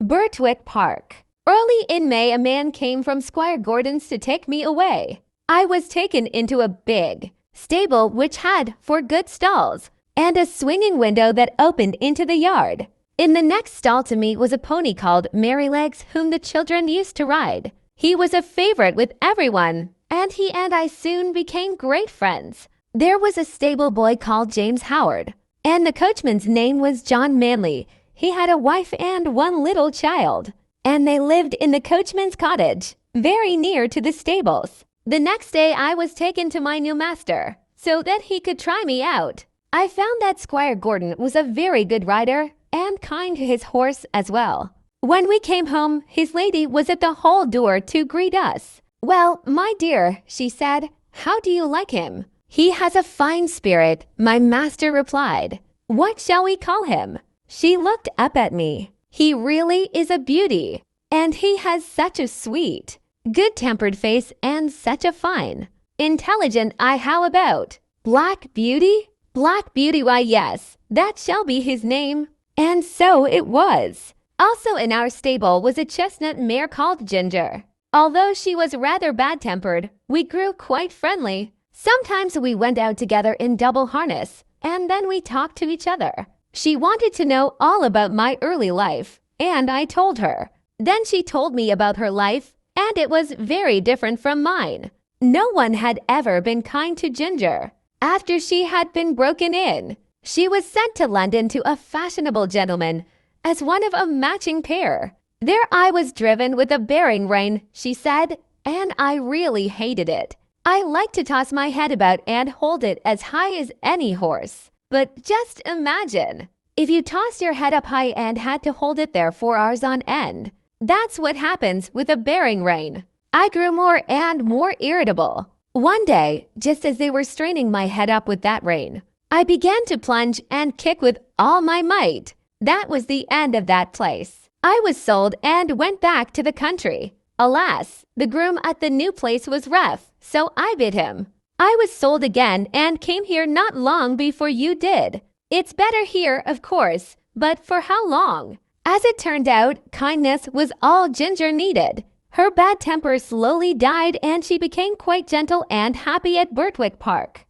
Birtwick Park. Early in May, a man came from Squire Gordon's to take me away. I was taken into a big stable which had 4 good stalls and a swinging window that opened into the yard. In the next stall to me was a pony called Merrylegs, whom the children used to ride. He was a favorite with everyone, and he and I soon became great friends. There was a stable boy called James Howard, and the coachman's name was John Manley. He had a wife and 1 little child, and they lived in the coachman's cottage, very near to the stables. The next day I was taken to my new master, so that he could try me out. I found that Squire Gordon was a very good rider, and kind to his horse as well. When we came home, his lady was at the hall door to greet us. "Well, my dear," she said, "how do you like him?" "He has a fine spirit," my master replied. "What shall we call him?" She looked up at me. "He really is a beauty, and he has such a sweet, good-tempered face and such a fine, intelligent eye. How about Black Beauty?" Black Beauty, why yes, that shall be his name. And so it was. Also in our stable was a chestnut mare called Ginger. Although she was rather bad-tempered, we grew quite friendly. Sometimes we went out together in double harness, and then we talked to each other. She wanted to know all about my early life, and I told her. Then she told me about her life, and it was very different from mine. No one had ever been kind to Ginger. After she had been broken in, she was sent to London to a fashionable gentleman as one of a matching pair. There I was driven with a bearing rein, she said, and I really hated it. I like to toss my head about and hold it as high as any horse. But just imagine, if you tossed your head up high and had to hold it there 4 hours on end. That's what happens with a bearing rein. I grew more and more irritable. One day, just as they were straining my head up with that rein, I began to plunge and kick with all my might. That was the end of that place. I was sold and went back to the country. Alas, the groom at the new place was rough, so I bit him. I was sold again and came here not long before you did. It's better here, of course, but for how long? As it turned out, kindness was all Ginger needed. Her bad temper slowly died and she became quite gentle and happy at Birtwick Park.